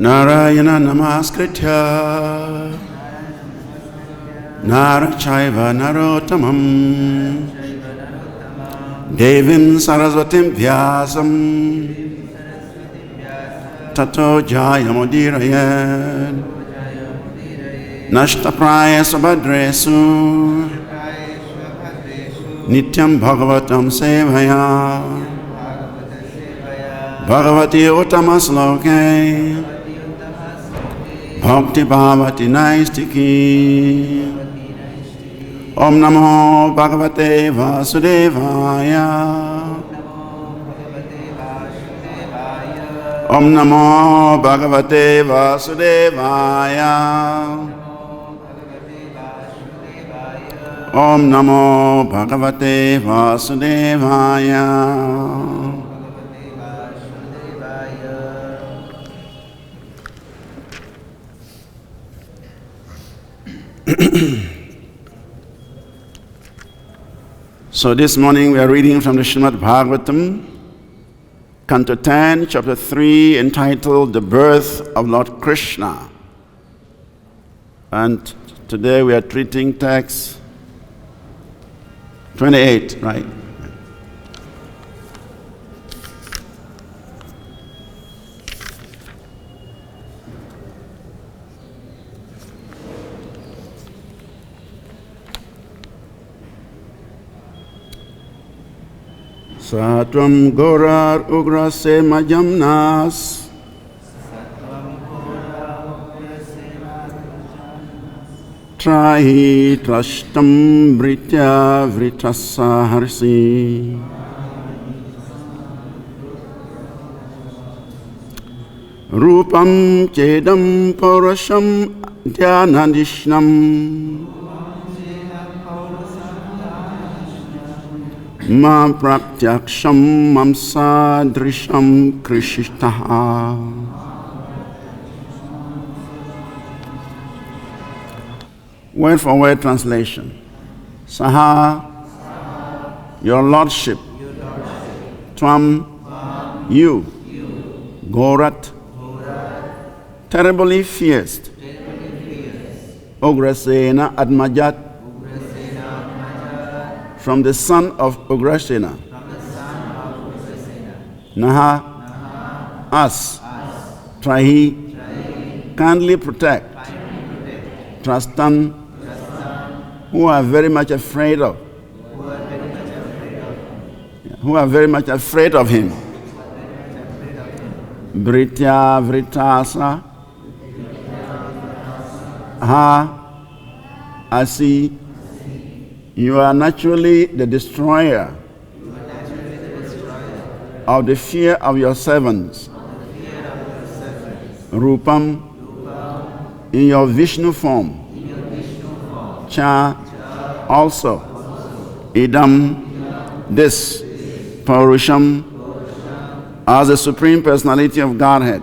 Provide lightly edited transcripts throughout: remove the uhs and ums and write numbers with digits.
Narayana namaskritya Narachaiva narottamam Devim sarasvatim vyasam Tato jayamudirayad Nashtapraya sabhadresu Nityam bhagavatam sevaya Bhagavati uttamasloke Bhakti bhavati naistiki Om namo bhagavate vasudevaya Om namo bhagavate vasudevaya Om namo bhagavate vasudevaya So this morning we are reading from the Srimad Bhagavatam, Canto 10, Chapter 3, entitled The Birth of Lord Krishna. And today we are treating text 28, right? Satvam Gorar Ugrase Majamnas Trahi Trashtam Britya Vritasa Harsi Rupam Chedam Paurasham Dhyanadishnam Ma pratyaksham mamsa drisham krishitaha. Word for word translation. Saha, your lordship. Tvam, you. Gorat, terribly fierce. Ugrasena Admajat, from the son of Ugrasena. Naha, us. Trahi, kindly protect. Trastan, who are very much afraid of. Who are very much afraid of him. Britya Vritasa. Ha, Asi. You are naturally the destroyer of the fear of your servants. Rupam, in your Vishnu form. Cha, also. Idam, this. Paurusham, as the Supreme Personality of Godhead.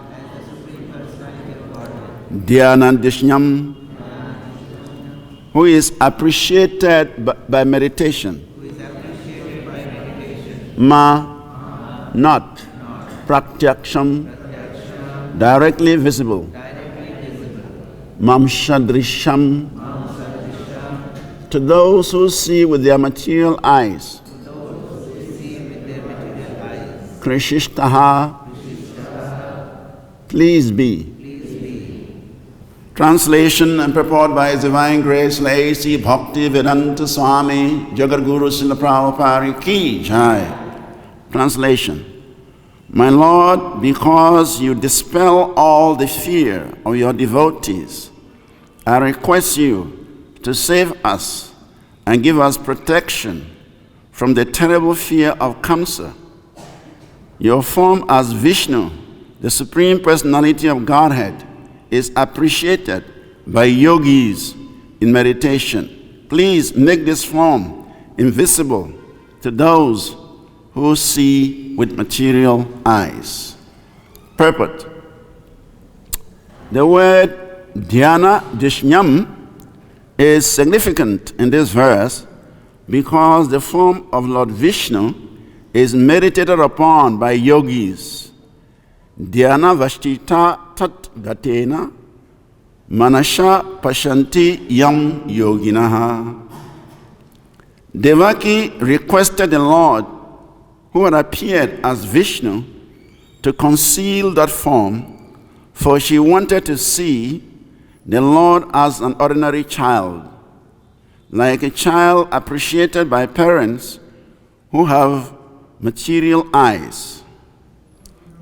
Dhyanadishnam, who is appreciated by meditation. Ma, not. Pratyaksham, directly visible. Mamshadrisham, to those who see with their material eyes. Krishishtaha, please be. Translation and purport by His Divine Grace Lacy Bhakti Vedanta Swami Jagadguru Srila Prabhupada Ki Jai. Translation. My Lord, because you dispel all the fear of your devotees, I request you to save us and give us protection from the terrible fear of Kamsa. Your form as Vishnu, the Supreme Personality of Godhead, is appreciated by yogis in meditation. Please make this form invisible to those who see with material eyes. Purport. The word dhyana dishnyam is significant in this verse because the form of Lord Vishnu is meditated upon by yogis. Dhyana vashtita tat gatena manasha pashanti yam yoginaha. Devaki requested the Lord, who had appeared as Vishnu, to conceal that form, for she wanted to see the Lord as an ordinary child, like a child appreciated by parents who have material eyes.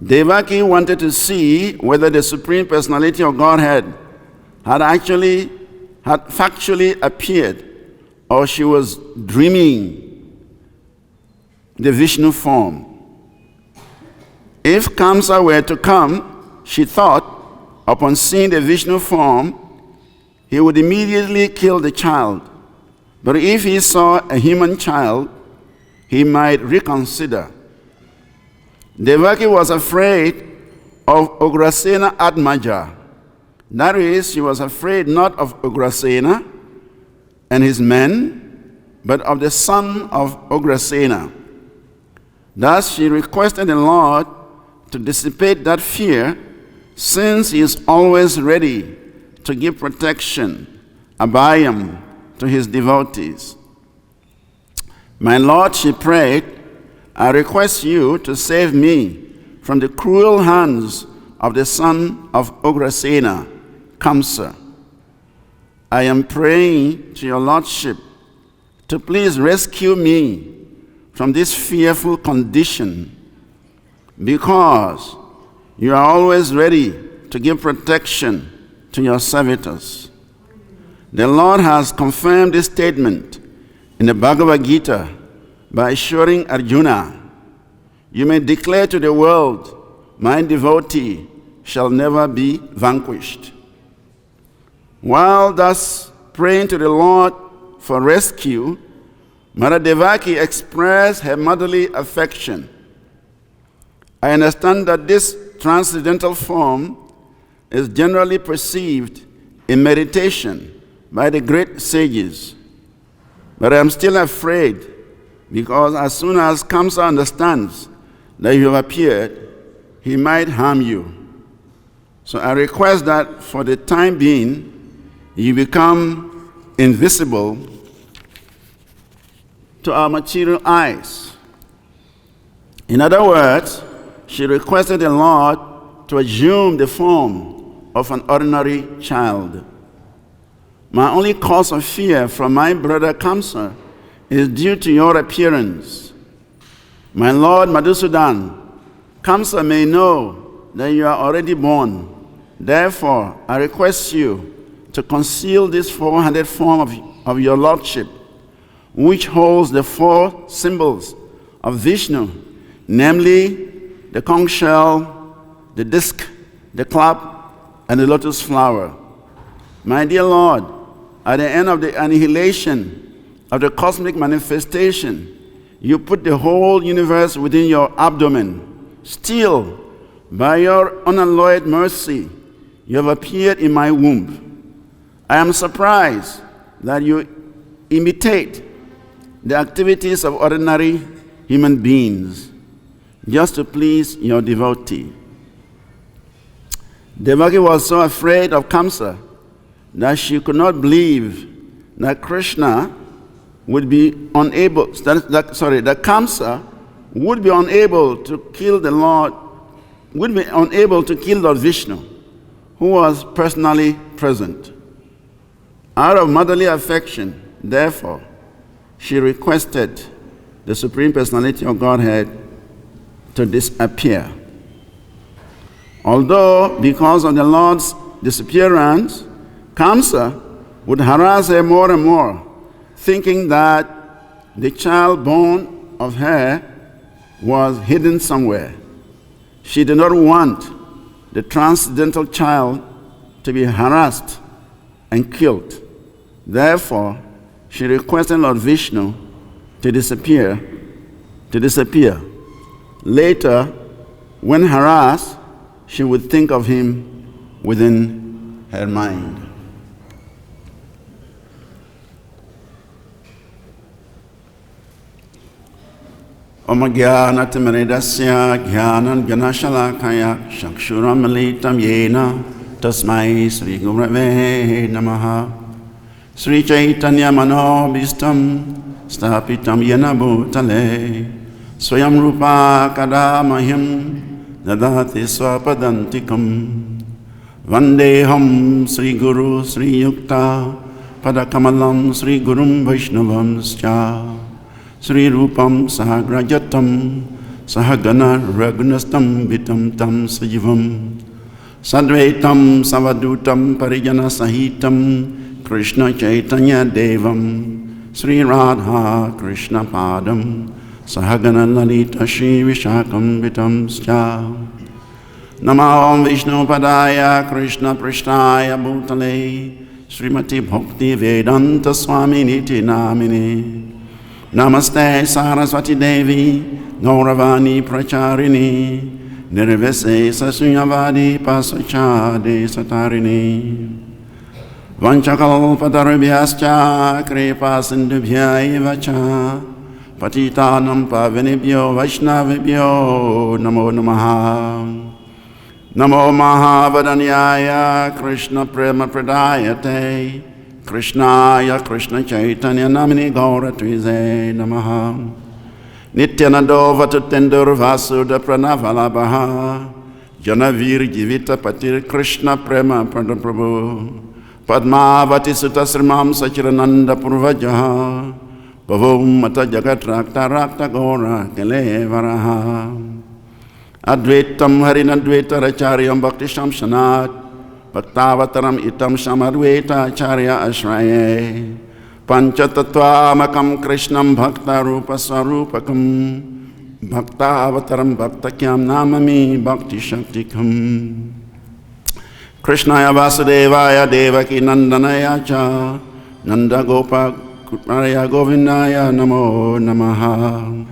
Devaki wanted to see whether the Supreme Personality of Godhead had factually appeared, or she was dreaming the Vishnu form. If Kamsa were to come, she thought, upon seeing the Vishnu form, he would immediately kill the child. But if he saw a human child, he might reconsider. Devaki was afraid of Ugrasena Atmaja. That is, she was afraid not of Ugrasena and his men, but of the son of Ugrasena. Thus she requested the Lord to dissipate that fear, since he is always ready to give protection, abhayam, to his devotees. My Lord, she prayed, I request you to save me from the cruel hands of the son of Ugrasena, Kamsa. I am praying to your Lordship to please rescue me from this fearful condition, because you are always ready to give protection to your servitors. The Lord has confirmed this statement in the Bhagavad-Gita by assuring Arjuna, you may declare to the world, my devotee shall never be vanquished. While thus praying to the Lord for rescue, Mother Devaki expressed her motherly affection. I understand that this transcendental form is generally perceived in meditation by the great sages. But I am still afraid, because as soon as Kamsa understands that you have appeared, he might harm you. So I request that for the time being, you become invisible to our material eyes. In other words, she requested the Lord to assume the form of an ordinary child. My only cause of fear from my brother Kamsa is due to your appearance. My Lord Madhusudan, Kamsa may know that you are already born. Therefore, I request you to conceal this 400 form of your Lordship, which holds the 4 symbols of Vishnu, namely the conch shell, the disc, the clap, and the lotus flower. My dear Lord, at the end of the annihilation of the cosmic manifestation, you put the whole universe within your abdomen. Still, by your unalloyed mercy, you have appeared in my womb. I am surprised that you imitate the activities of ordinary human beings just to please your devotee. Devaki was so afraid of Kamsa that she could not believe that Krishna would be unable, that Kamsa would be unable to kill the Lord, would be unable to kill Lord Vishnu, who was personally present. Out of motherly affection, therefore, she requested the Supreme Personality of Godhead to disappear. Although, because of the Lord's disappearance, Kamsa would harass her more and more, thinking that the child born of her was hidden somewhere. She did not want the transcendental child to be harassed and killed. Therefore, she requested Lord Vishnu to disappear. Later, when harassed, she would think of him within her mind. Om Jnanatimirindasya Jnanan Ganashalakaya Chakshuram Militam Yena Tasmai Sri Gurave Namaha. Sri Chaitanya Manobhistam Stapitam Yena Bhutale Swayam Rupa Kadamahim Dadati Swapadantikam Vandeham Sri Guru Sri Yukta Padakamalam Sri Gurum Vaishnavamscha Sri Rupam Sahagrajatam Sahagana Ragunastam Vitam Tam Sajivam Sadvaitam Savadutam Parijana Sahitam Krishna Chaitanya Devam Sri Radha Krishna Padam Sahagana Lalita Shri Vishakam Vitamscha Namaham Vishnu Padaya Krishna Prishtaya Bhutale Srimati Bhakti Vedanta Swami Niti Namini Namaste Saraswati Devi Gauravani Pracharini Nirvise Sasunyavadi Pasachade Satarini Vanchakalpatarubhyascha Kripa Sindhubhya Evacha Patitanam Pavinibhyo Vaishnavibhyo Namo Namaha Namo Mahavadanyaya Krishna Prema Pradayate Krishnaya Krishna Chaitanya Namini Gaura Tvize Namaha Nityanando Vatutendur Vasuda Pranavalabhaha Janavir Jivita Patir Krishna Prema Prabhu Padmavati Sutta Srimam Sachirananda Purvajaha Bhavom Mata Jagat Rakta Rakta Gaura Kelevaraha Advaitam Harinadvaita Racharyam Bhakti Shamshanat Bhaktavataram Itam Shamadvaita Acharya Ashraye Panchatattvamakam Krishnam Bhakta Rupa Sarupakam Bhaktavataram Bhaktakyam Namami Bhakti Shaktikam Krishnaya Vasudevaya Devaki Nandanaya Cha Nanda Gopa Kumaraya Govindaya Namo Namaha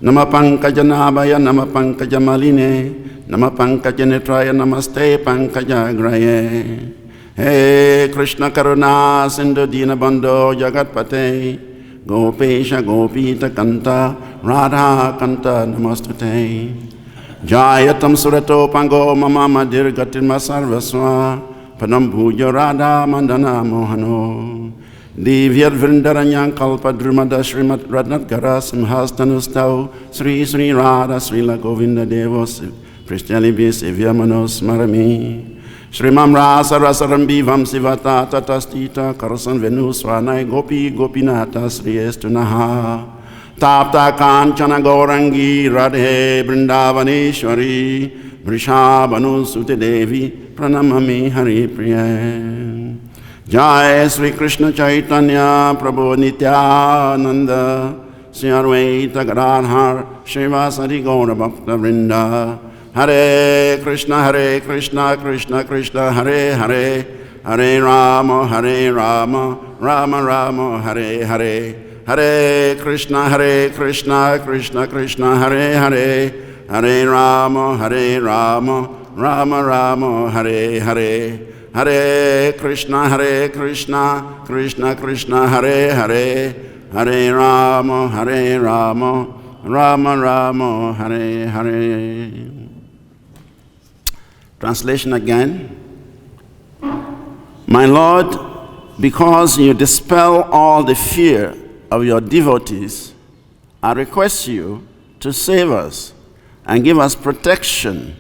Nama Pankajanabhaya Nama Pankajamaline Nama Pankajanetraya Namaste Pankajagraye Hey Krishna Karuna Sindhu Dinabandho Jagatpate Gopesha Gopita Kanta Radha Kanta Namastute Jayatam Surato Pango Mama Madir Gatirma Sarvaswa Panam Bhuja Radha Mandana Mohano Divyat Vrindavan Kalpa Drumada Srimat Radnat Gara Simhastanustau Sri Sri Radha Srila Govinda Devos Prishtalibi Sivyamanos Marami Srimam Rasa Rasarambi Vamsivata Tatastita Karasan Venuswanai Gopi Gopinata Sri Estunaha Tapta Kanchana Gaurangi Radhe Vrindavaneshwari Vrishabhanu Sute Devi Pranamami Hari Priya Jai Sri Krishna Chaitanya Prabhu Nityananda Sri Advaita Gadadhar Srivas Adi Gaura Bhakta Vrinda Hare Krishna Krishna Krishna Hare Hare Hare Rama Rama Rama Hare Hare Hare Krishna Krishna Krishna Hare Hare Hare Rama Rama Rama Hare Hare Hare Krishna Krishna Hare Hare Hare Rama Rama Hare Hare. Translation again. My Lord, because you dispel all the fear of your devotees, I request you to save us and give us protection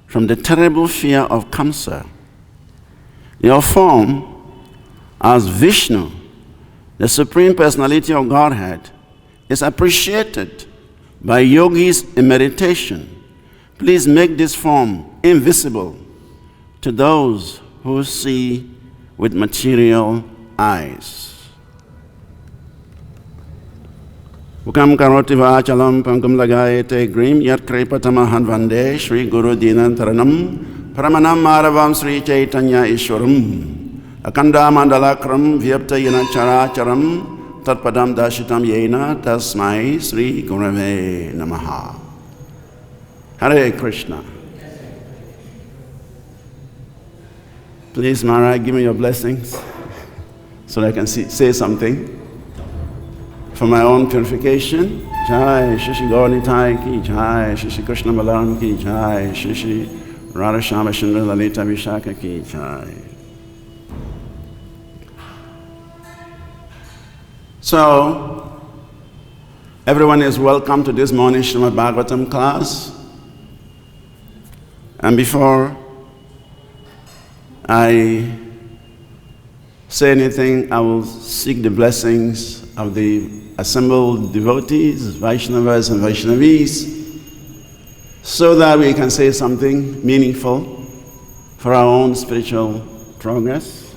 from the terrible fear of Kamsa. Your form as Vishnu, the Supreme Personality of Godhead, is appreciated by yogis in meditation. Please make this form invisible to those who see with material eyes. Ukam karoti vachalam pankam lagayate grim yat kripatamahan vande Shri Guru Dinantaranam Pramanam Maravam Sri Chaitanya Ishwaram Akanda Mandalakram Vyapta Yana Characharam Tatpadam Dashitam Yena Tasmai Sri Gurave Namaha. Hare Krishna. Please, Maharaj, give me your blessings so that I can say something. for my own purification. Jai Shri Gaur Nitai ki Jai, Shri Krishna Balaram ki Jai, Shri Radha Shama Sundar Lalita Vishaka ki Jai. So, everyone is welcome to this morning Srimad Bhagavatam class. And before I say anything, I will seek the blessings of the assembled devotees, Vaishnavas and Vaishnavis, so that we can say something meaningful for our own spiritual progress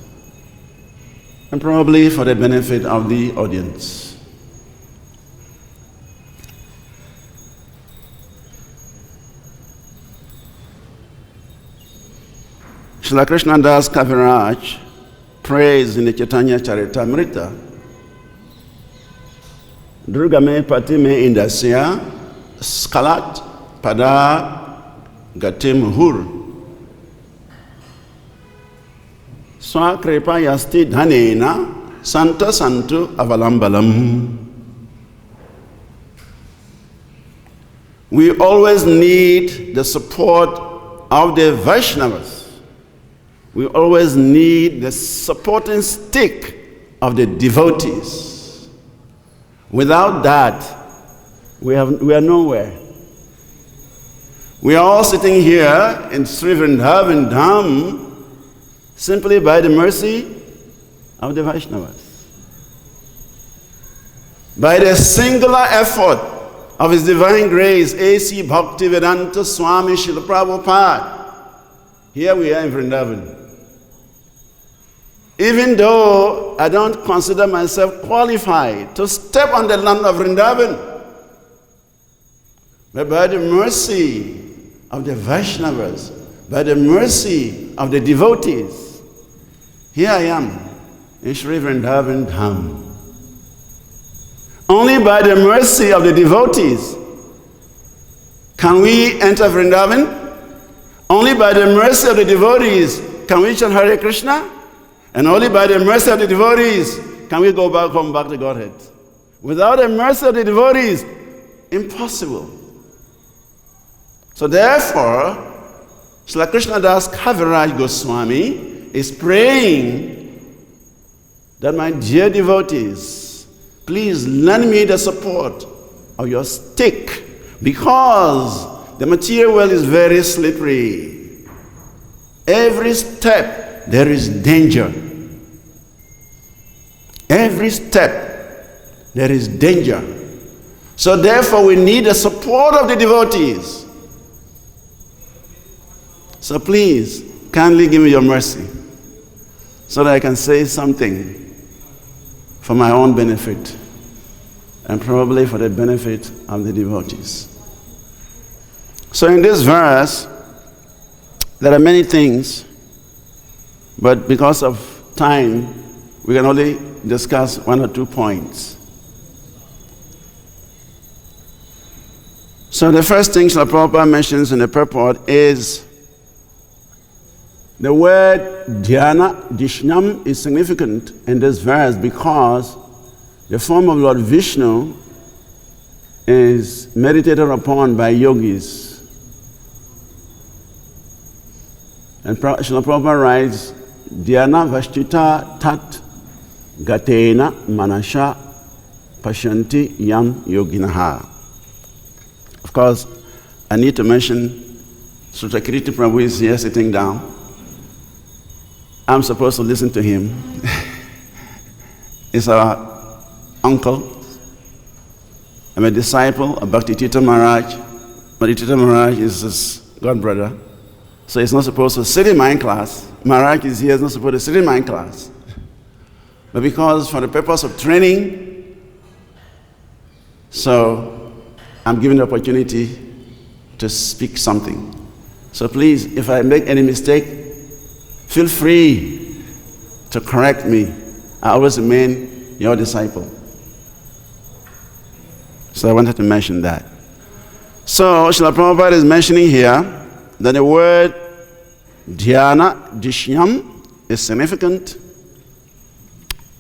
and probably for the benefit of the audience. Srila Krishna Das Kaviraj prays in the Chaitanya Charitamrita, Durga me pati me indasya skalat pada gatim hur swakripa yasti dhanena santa santu avalambalam. We always need the support of the Vaishnavas. We always need the supporting stick of the devotees. Without that, we are nowhere. We are all sitting here in Sri Vrindavan Dham simply by the mercy of the Vaishnavas. By the singular effort of His Divine Grace, A.C. Bhakti-Vedanta Swami Srila Prabhupada, here we are in Vrindavan. Even though I don't consider myself qualified to step on the land of Vrindavan, but by the mercy of the Vaishnavas, by the mercy of the devotees, here I am in Sri Vrindavan Dham. Only by the mercy of the devotees can we enter Vrindavan. Only by the mercy of the devotees can we chant Hare Krishna. And only by the mercy of the devotees can we come back to Godhead. Without the mercy of the devotees, impossible. So therefore, Srila Krishna Das Kaviraj Goswami is praying that, my dear devotees, please lend me the support of your stick, because the material world is very slippery. Every step there is danger. Every step there is danger. So therefore we need the support of the devotees. So please, kindly give me your mercy so that I can say something for my own benefit and probably for the benefit of the devotees. So in this verse, there are many things, but because of time, we can only discuss 1 or 2 points. So the first thing Srila Prabhupada mentions in the purport is the word dhyana, dishnam, is significant in this verse because the form of Lord Vishnu is meditated upon by yogis. And Srila Prabhupada writes, dhyana vashtita tat gatena manasha pashanti yam yoginaha. Of course, I need to mention Sutakiriti Prabhu is here sitting down. I'm supposed to listen to him. He's our uncle. I'm a disciple of Bhakti-Tita Maharaj. Bhakti-Tita Maharaj is his godbrother. So he's not supposed to sit in my class. Maharaj is here, he's not supposed to sit in my class. But because for the purpose of training, so I'm given the opportunity to speak something. So please, if I make any mistake, feel free to correct me. I always remain your disciple. So I wanted to mention that. So Srila Prabhupada is mentioning here that the word dhyana, dishyam, is significant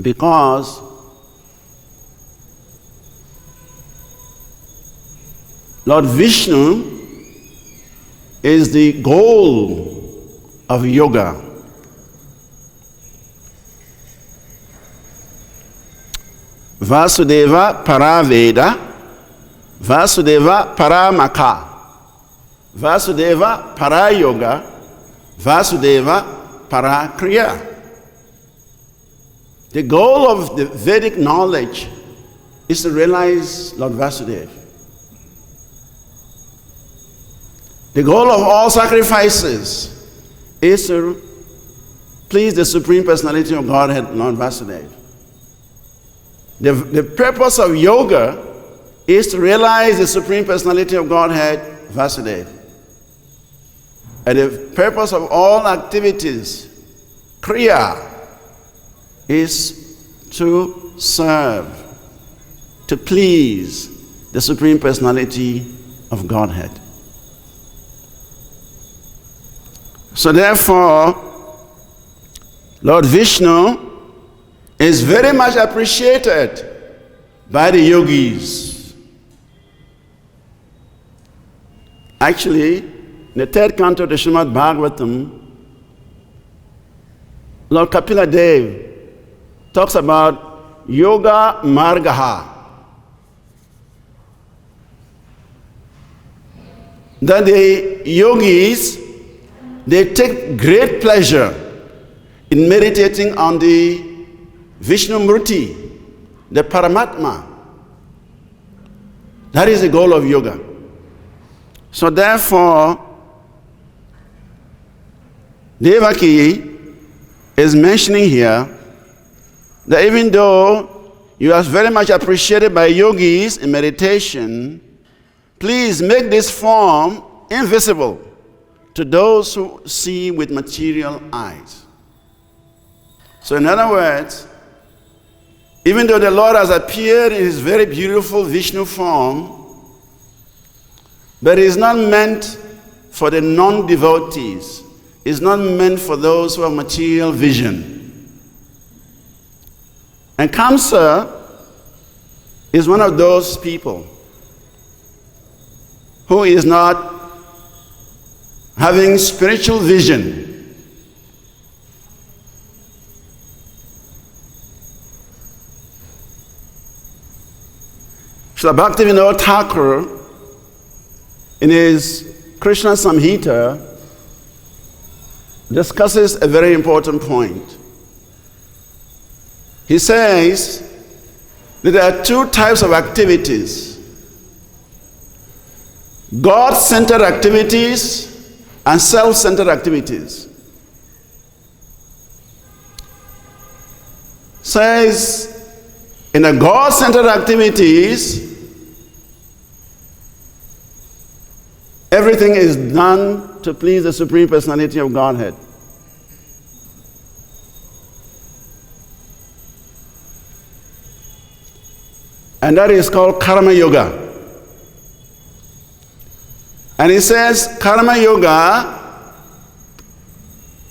because Lord Vishnu is the goal of yoga. Vasudeva Paraveda, Vasudeva Paramaka, Vasudeva Parayoga, Vasudeva Parakriya. The goal of the Vedic knowledge is to realize Lord Vasudeva. The goal of all sacrifices is to please the Supreme Personality of Godhead, Lord Vasudeva. The purpose of yoga is to realize the Supreme Personality of Godhead, Vasudeva. And the purpose of all activities, kriya, is to serve, to please the Supreme Personality of Godhead. So therefore, Lord Vishnu is very much appreciated by the yogis. Actually, in the third canto of the Srimad Bhagavatam, Lord Kapila Dev talks about yoga margaha. That the yogis, they take great pleasure in meditating on the Vishnu Murti, the Paramatma. That is the goal of yoga. So therefore, Devaki is mentioning here that even though you are very much appreciated by yogis in meditation, please make this form invisible to those who see with material eyes. So in other words, even though the Lord has appeared in his very beautiful Vishnu form, but it is not meant for the non-devotees. It's not meant for those who have material vision. And Kamsa is one of those people who is not having spiritual vision. Srila Bhaktivinoda Thakur, in his Krishna Samhita, discusses a very important point. He says that there are two types of activities: God-centered activities and self-centered activities. Says, in the God-centered activities, everything is done to please the Supreme Personality of Godhead. And that is called Karma Yoga. And he says, Karma Yoga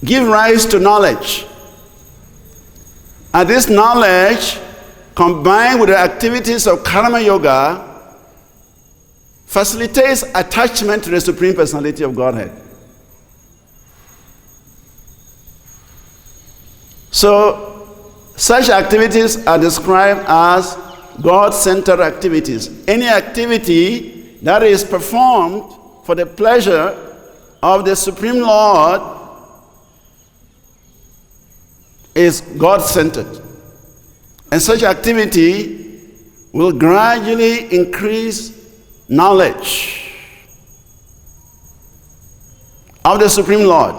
gives rise to knowledge. And this knowledge, combined with the activities of Karma Yoga, facilitates attachment to the Supreme Personality of Godhead. So, such activities are described as God-centered activities. Any activity that is performed for the pleasure of the Supreme Lord is God-centered. And such activity will gradually increase knowledge of the Supreme Lord.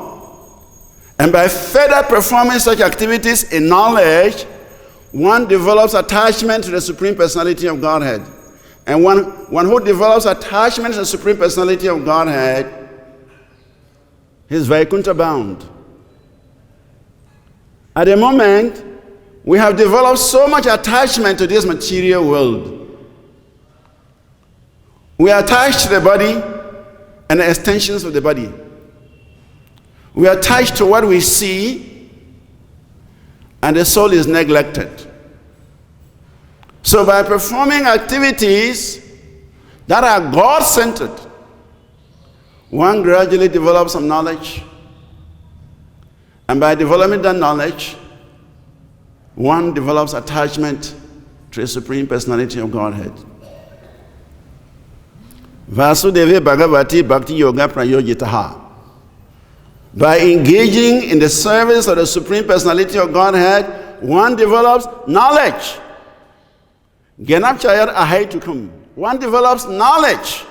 And by further performing such activities in knowledge, one develops attachment to the Supreme Personality of Godhead. And one who develops attachment to the Supreme Personality of Godhead is Vaikuntha bound. At the moment, we have developed so much attachment to this material world. We are attached to the body and the extensions of the body. We are attached to what we see, and the soul is neglected. So by performing activities that are God-centered, one gradually develops some knowledge. And by developing that knowledge, one develops attachment to the Supreme Personality of Godhead. Vasudeva Bhagavati bhakti-yoga prayojitaha. By engaging in the service of the Supreme Personality of Godhead, one develops knowledge. Genapchayar ahaitukum. One develops knowledge.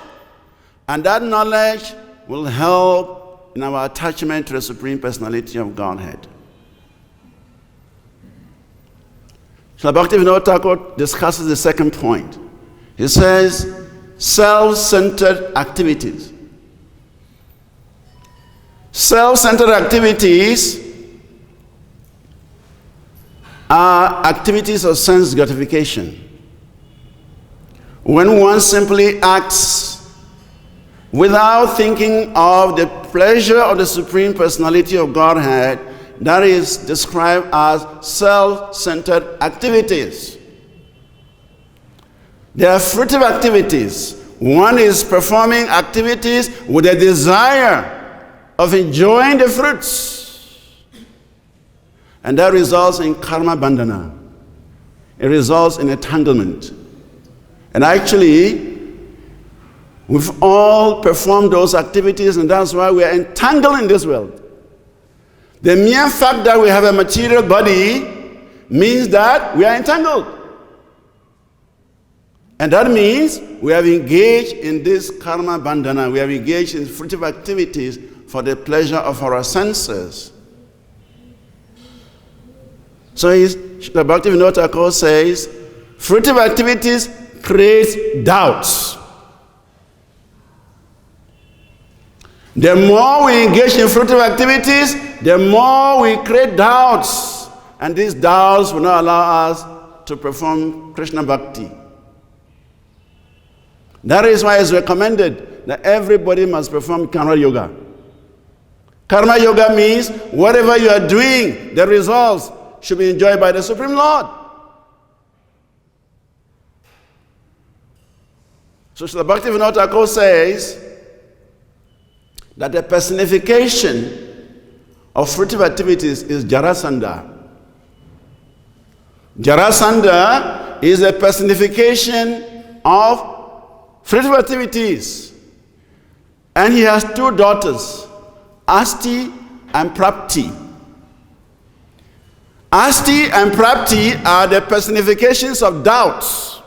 And that knowledge will help in our attachment to the Supreme Personality of Godhead. Srila Bhaktivinoda Thakur discusses the second point. He says, self-centered activities. Self-centered activities are activities of sense gratification. When one simply acts without thinking of the pleasure of the Supreme Personality of Godhead, that is described as self-centered activities. They are fruitive activities. One is performing activities with a desire of enjoying the fruits. And that results in karma bandhana. It results in entanglement. And actually, we've all performed those activities, and that's why we are entangled in this world. The mere fact that we have a material body means that we are entangled. And that means we have engaged in this karma bandhana. We have engaged in fruitive activities for the pleasure of our senses. So the Bhaktivinoda Thakur says, fruitive activities create doubts. The more we engage in fruitive activities, the more we create doubts. And these doubts will not allow us to perform Krishna Bhakti. That is why it's recommended that everybody must perform Karma Yoga. Karma Yoga means whatever you are doing, the results should be enjoyed by the Supreme Lord. So Srila Bhaktivinoda Thakur says that the personification of fruitive activities is Jarasandha. Jarasandha is a personification of fruitive activities. And he has two daughters, Asti and Prapti. Asti and Prapti are the personifications of doubts.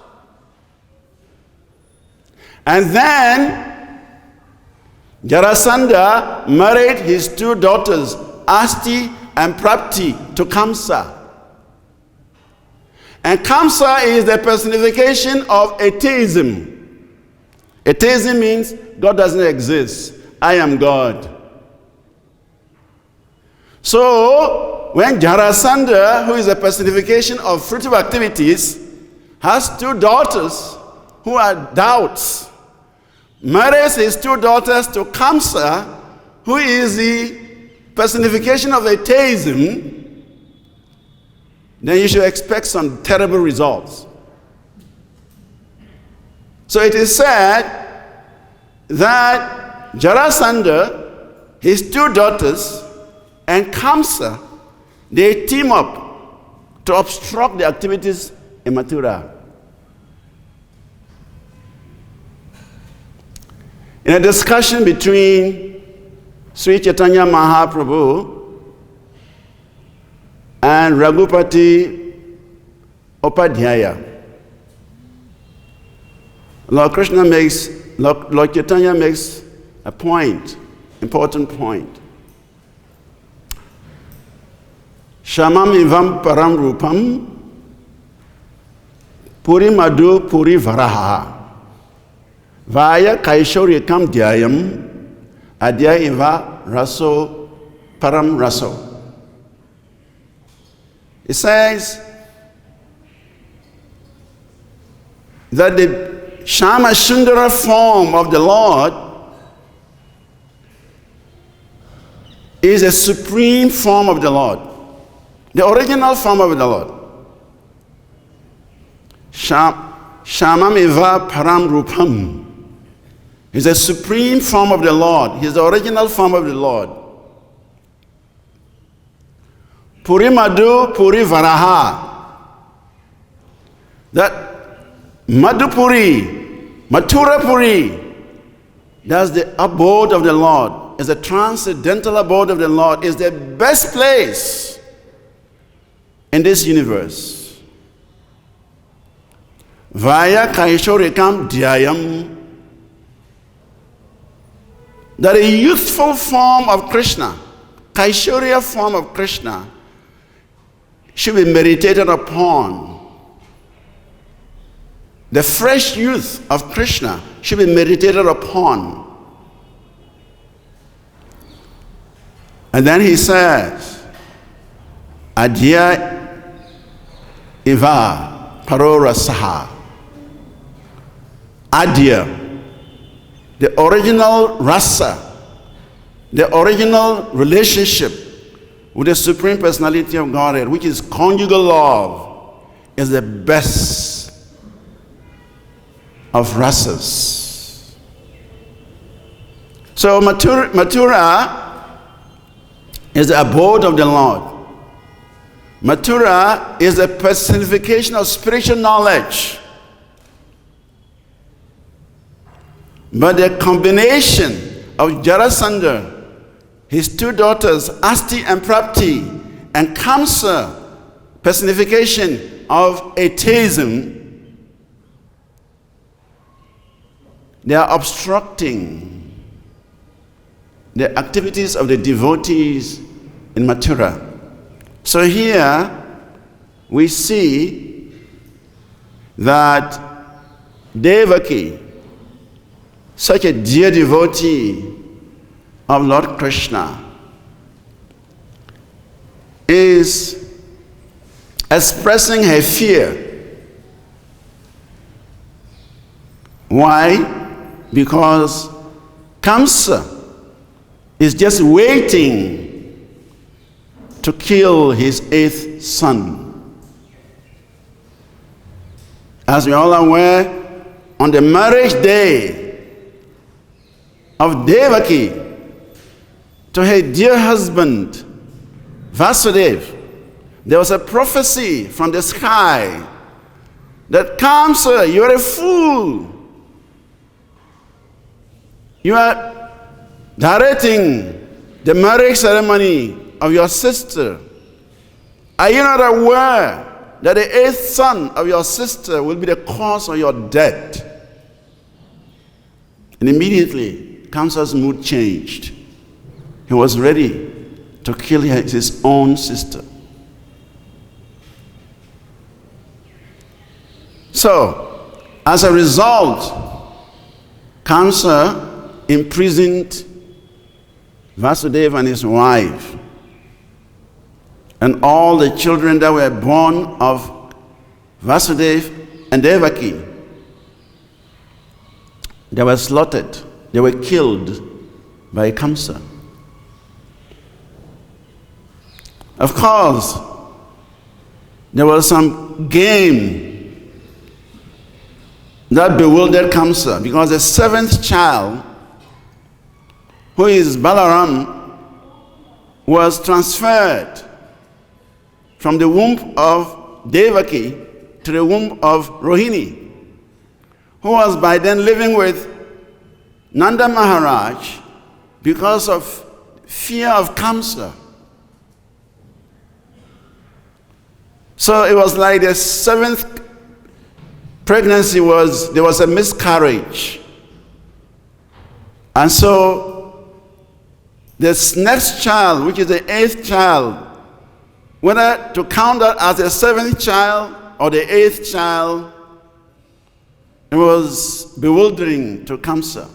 And then Jarasandha married his two daughters, Asti and Prapti, to Kamsa. And Kamsa is the personification of atheism. Atheism means God doesn't exist. I am God. So, when Jarasandha, who is a personification of fruitive activities, has two daughters who are doubts, marries his two daughters to Kamsa, who is the personification of atheism, then you should expect some terrible results. So it is said that Jarasandha, his two daughters, and Kamsa, they team up to obstruct the activities in Mathura. In a discussion between Sri Chaitanya Mahaprabhu and Raghupati Upadhyaya, Lord Chaitanya makes a point, important point. Shamam ivam param rupam puri madhu puri varaha vaya kaishoryakam dhyayam adya iva raso param raso. It says that the Shama Sundara form of the Lord is a supreme form of the Lord, the original form of the Lord. Shamam eva param rupam. He's the supreme form of the Lord. He's the original form of the Lord. Puri Madhu, Puri Varaha. That Madhupuri, Mathura Puri, that's the abode of the Lord. Is the transcendental abode of the Lord. Is the best place in this universe. Vaya Kaishorikam Dhyayam. That a youthful form of Krishna, Kaishorya form of Krishna, should be meditated upon. The fresh youth of Krishna should be meditated upon. And then he says, Adya Iva Parora Saha. Adya, the original rasa, the original relationship with the Supreme Personality of Godhead, which is conjugal love, is the best of rasas. So Mathura is the abode of the Lord. Mathura is a personification of spiritual knowledge. But the combination of Jarasandha, his two daughters, Asti and Prapti, and Kamsa, personification of atheism, they are obstructing the activities of the devotees in Mathura. So here we see that Devaki, such a dear devotee of Lord Krishna, is expressing her fear. Why? Because Kamsa is just waiting to kill his 8th son. As we all are aware, on the marriage day of Devaki to her dear husband Vasudeva, there was a prophecy from the sky that Kamsa, you are a fool. You are directing the marriage ceremony of your sister. Are you not aware that the 8th son of your sister will be the cause of your death? And immediately, Kamsa's mood changed. He was ready to kill his own sister. So, as a result, Kamsa imprisoned Vasudeva and his wife, and all the children that were born of Vasudeva and Devaki. They were slaughtered. They were killed by Kamsa. Of course, there was some game that bewildered Kamsa, because the 7th child, who is Balaram, was transferred from the womb of Devaki to the womb of Rohini, who was by then living with Nanda Maharaj because of fear of Kamsa. So it was like the 7th pregnancy there was a miscarriage. And so this next child, which is the 8th child, whether to count that as the 7th child or the 8th child, it was bewildering to Kamsa.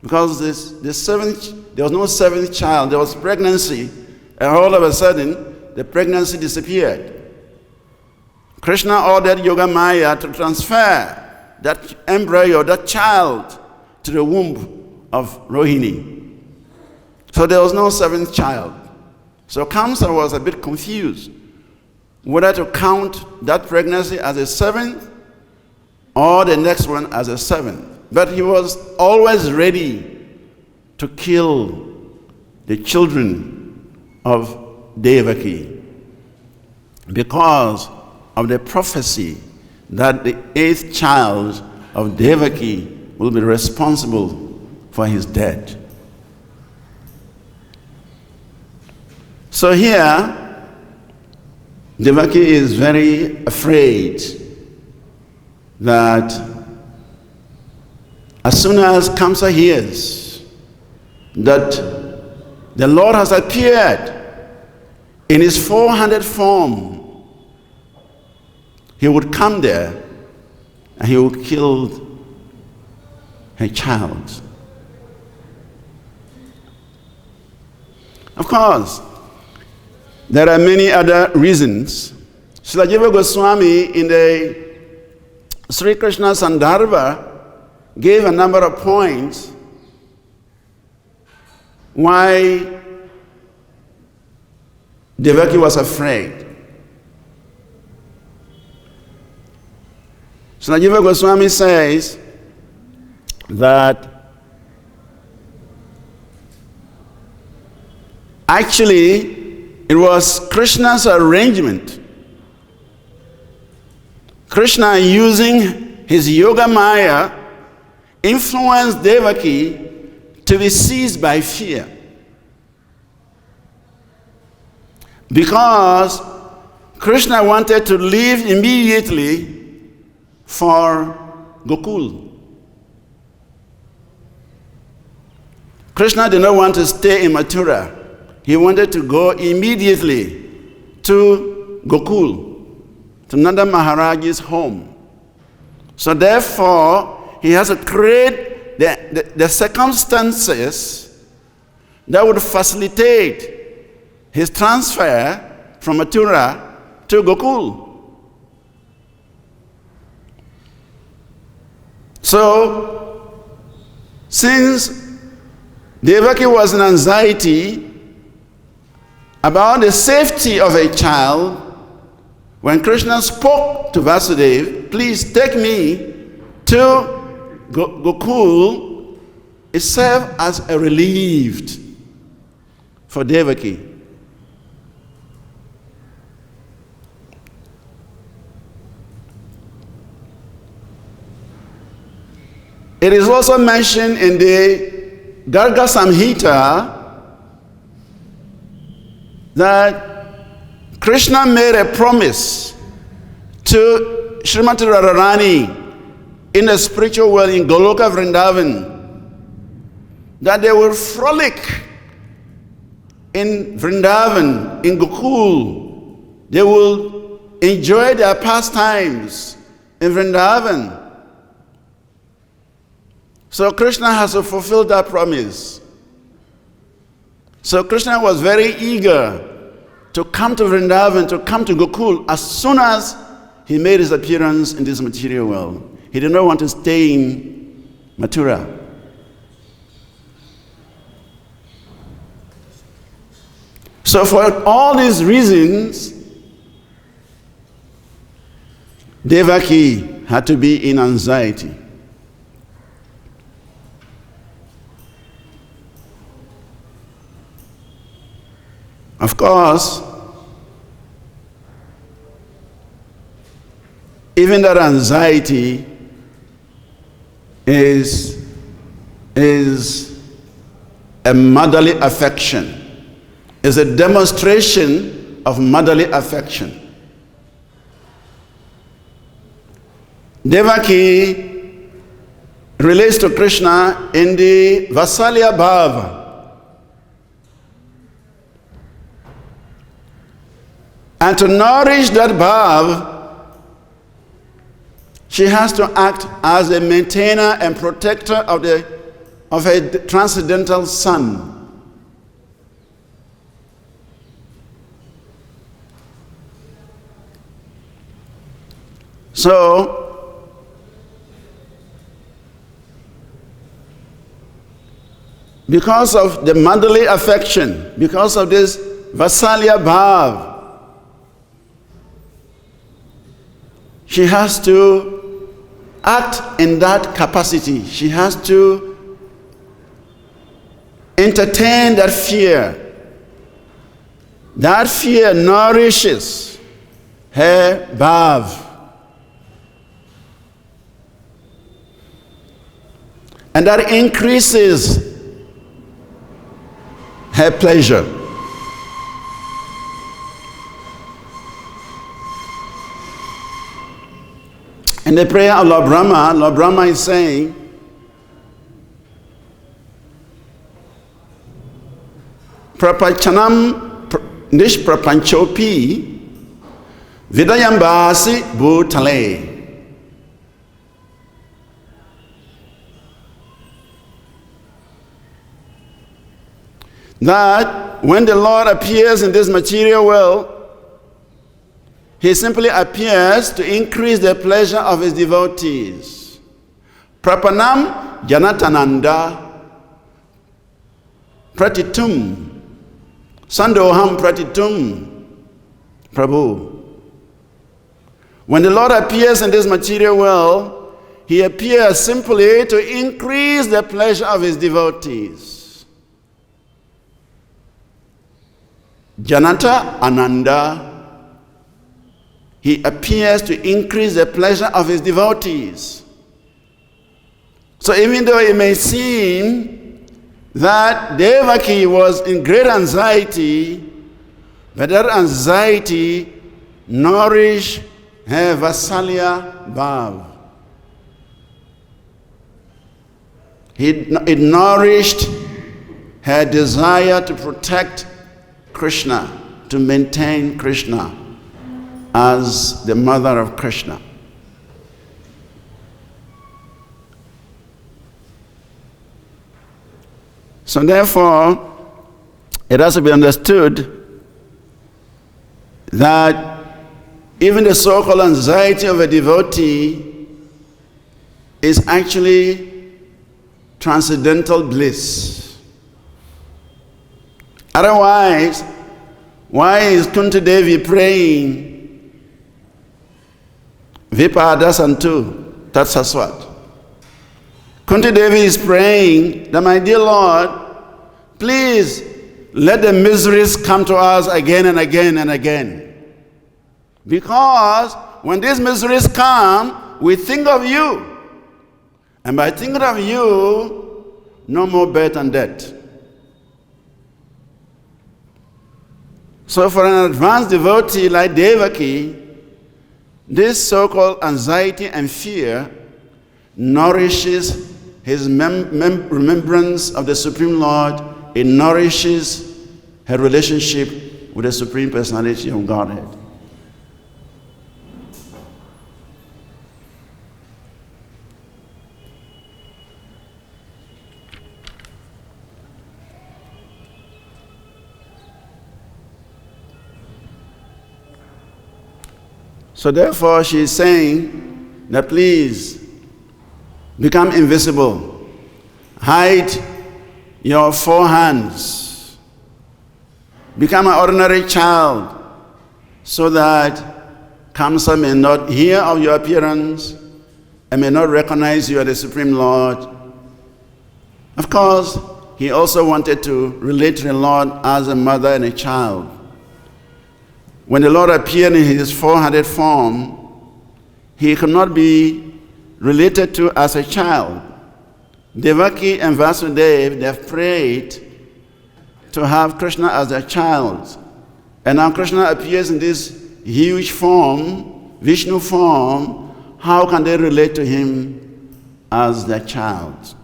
Because there was no 7th child, there was pregnancy, and all of a sudden, the pregnancy disappeared. Krishna ordered Yogamaya to transfer that embryo, that child, to the womb of Rohini. So there was no 7th child. So Kamsa was a bit confused whether to count that pregnancy as a 7th or the next one as a 7th, but he was always ready to kill the children of Devaki because of the prophecy that the 8th child of Devaki will be responsible for his death. So here, Devaki is very afraid that as soon as Kamsa hears that the Lord has appeared in his 400 form, he would come there and he would kill her child. Of course, there are many other reasons. Srila Jiva Goswami in the Sri Krishna Sandarbha gave a number of points why Devaki was afraid. Srila Jiva Goswami says that actually it was Krishna's arrangement. Krishna, using his yoga maya, influenced Devaki to be seized by fear. Because Krishna wanted to leave immediately for Gokul. Krishna did not want to stay in Mathura. He wanted to go immediately to Gokul, to Nanda Maharaj's home. So therefore, he has to create the circumstances that would facilitate his transfer from Mathura to Gokul. So, since Devaki was in anxiety about the safety of a child, when Krishna spoke to Vasudeva, please take me to Gokul, it served as a relief for Devaki. It is also mentioned in the Garga Samhita that Krishna made a promise to Srimati Radharani in the spiritual world in Goloka Vrindavan that they will frolic in Vrindavan, in Gokul. They will enjoy their pastimes in Vrindavan. So Krishna has to fulfill that promise. So Krishna was very eager to come to Vrindavan, to come to Gokul as soon as he made his appearance in this material world. He did not want to stay in Mathura. So for all these reasons, Devaki had to be in anxiety. Of course, even that anxiety is a motherly affection, is a demonstration of motherly affection. Devaki relates to Krishna in the Vasalya Bhava. And to nourish that bhav, she has to act as a maintainer and protector of a transcendental son. So, because of the motherly affection, because of this Vasalya Bhav, she has to act in that capacity. She has to entertain that fear. That fear nourishes her bhav. And that increases her pleasure. In the prayer of Lord Brahma is saying, Prapachanam nishprapanchopi vidayambasi bhutale. That when the Lord appears in this material world, he simply appears to increase the pleasure of his devotees. Prapanam janatananda pratitum sandoham pratitum Prabhu. When the Lord appears in this material world, he appears simply to increase the pleasure of his devotees. Janata Ananda, he appears to increase the pleasure of his devotees. So even though it may seem that Devaki was in great anxiety, but that anxiety nourished her Vatsalya Bhav. It nourished her desire to protect Krishna, to maintain Krishna as the mother of Krishna. So therefore, it has to be understood that even the so-called anxiety of a devotee is actually transcendental bliss. Otherwise, why is Kunti Devi praying Vipadasantu Tatsaswat? Kunti Devi is praying that, my dear Lord, please let the miseries come to us again and again and again. Because when these miseries come, we think of you. And by thinking of you, no more birth and death. So for an advanced devotee like Devaki, this so-called anxiety and fear nourishes his remembrance of the Supreme Lord. It nourishes her relationship with the Supreme Personality of Godhead. So therefore she is saying that please become invisible. Hide your four hands. Become an ordinary child so that Kamsa may not hear of your appearance and may not recognize you as the Supreme Lord. Of course, he also wanted to relate to the Lord as a mother and a child. When the Lord appeared in his four-handed form, he could not be related to as a child. Devaki and Vasudeva, they have prayed to have Krishna as their child. And now Krishna appears in this huge form, Vishnu form. How can they relate to him as their child?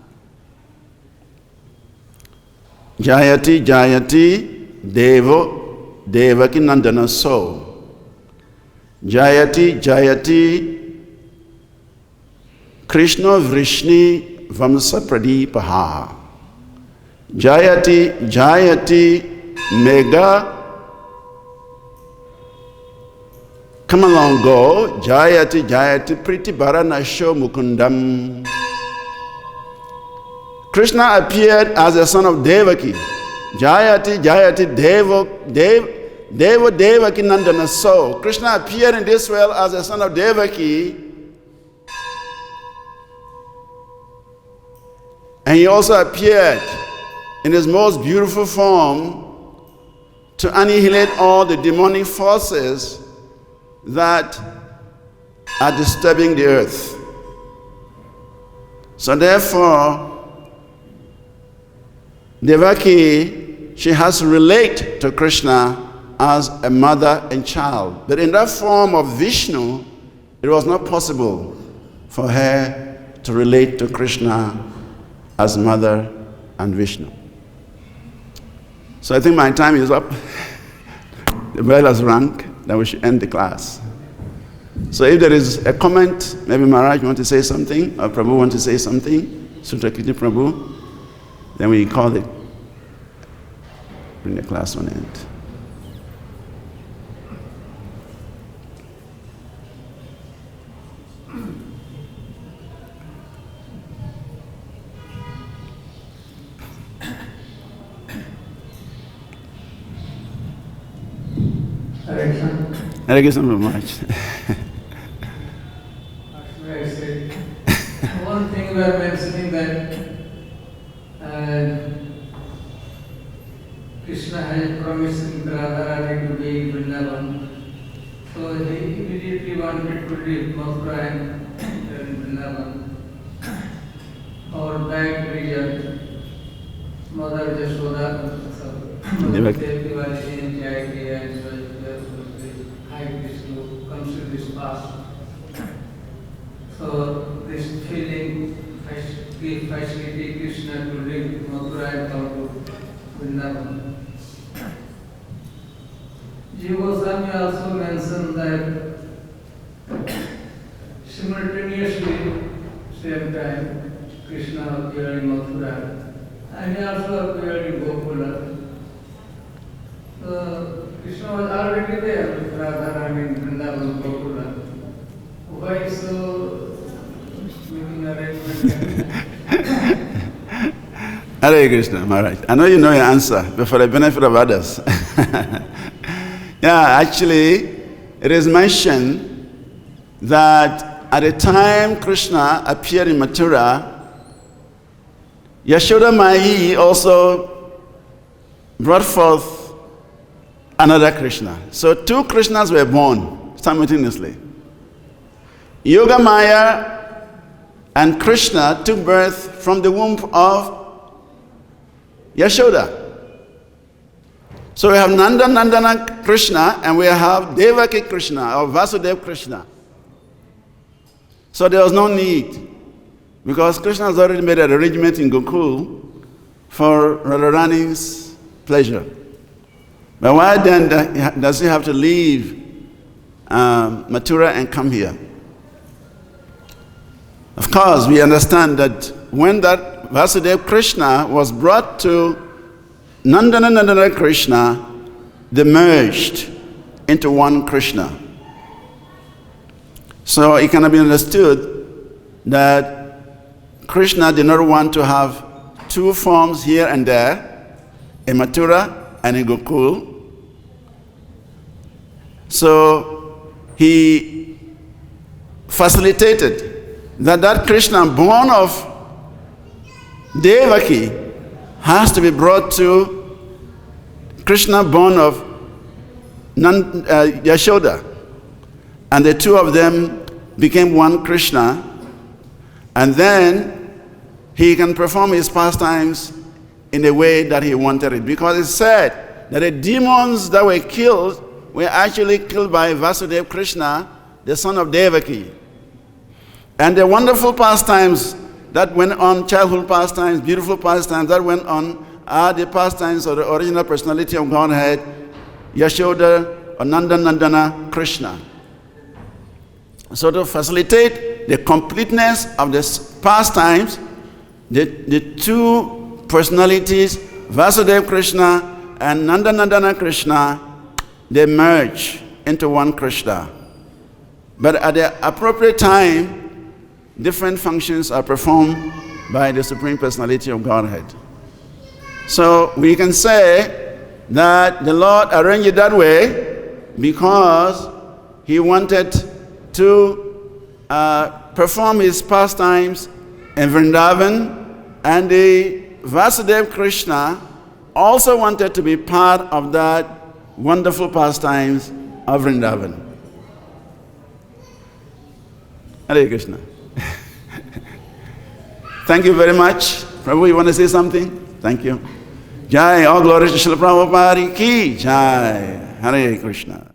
Jayati, Jayati, Devo, Devaki Nandana so. Jayati, Jayati, Krishna Vrishni Vamsa Pradipaha. Jayati, Jayati, Mega. Come along, go. Jayati, Jayati, Priti Baranasho Mukundam. Krishna appeared as the son of Devaki. Jayati, Jayati, Devo Devaki Nandana so. Krishna appeared in this world as the son of Devaki. And he also appeared in his most beautiful form to annihilate all the demonic forces that are disturbing the earth. So therefore, Devaki, she has to relate to Krishna as a mother and child. But in that form of Vishnu, it was not possible for her to relate to Krishna as mother and Vishnu. So I think my time is up. The bell has rung, then we should end the class. So if there is a comment, maybe Maharaj want to say something, or Prabhu want to say something, Sutrakiti Prabhu, then we call it, bring the class to an end. Hare Krishna Maharaj. Actually, I say one thing we are mentioning that Krishna had promised Radharani to be in Vrindavan, so he immediately wanted to leave Mathura and Vrindavan. Our back region, Mother Jashoda, Devaki and Jayaki and Krishna comes to this past. So this feeling give facility Krishna to leave Mathura and come to Vrindavan. Jiva Goswami also mentioned that simultaneously, same time, Krishna appeared in Mathura and he also appeared in Gokula. Krishna was already there with Radharani in Vrindavan, Gokula. Why so making arrangement? Hare Krishna Maharaj. I know you know your answer, but for the benefit of others. Yeah, actually, it is mentioned that at the time Krishna appeared in Mathura, Yashoda Mai also brought forth another Krishna. So two Krishnas were born simultaneously. Yoga Maya and Krishna took birth from the womb of Yashoda. So we have Nandana Krishna and we have Devaki Krishna or Vasudeva Krishna. So there was no need, because Krishna has already made an arrangement in Gokul for Radharani's pleasure. But why then does he have to leave Mathura and come here? Of course, we understand that when that Vasudeva Krishna was brought to Nandana Krishna, they merged into one Krishna. So it cannot be understood that Krishna did not want to have two forms here and there, in Mathura and in Gokul. So he facilitated that Krishna born of Devaki has to be brought to Krishna born of Yashoda. And the two of them became one Krishna. And then he can perform his pastimes in the way that he wanted it. Because it's said that the demons that were killed were actually killed by Vasudeva Krishna, the son of Devaki. And the wonderful pastimes that went on, childhood pastimes, beautiful pastimes that went on, are the pastimes of the original personality of Godhead, Yashoda or Nandana Krishna. So to facilitate the completeness of the pastimes, the two personalities, Vasudeva Krishna and Nandana Krishna, they merge into one Krishna. But at the appropriate time, different functions are performed by the Supreme Personality of Godhead. So we can say that the Lord arranged it that way because he wanted to perform his pastimes in Vrindavan And the Vasudeva Krishna also wanted to be part of that wonderful pastimes of Vrindavan. Hare Krishna. Thank you very much. Prabhu, you want to say something? Thank you. Jai, all glory to Srila Prabhupada ki Jai. Hare Krishna.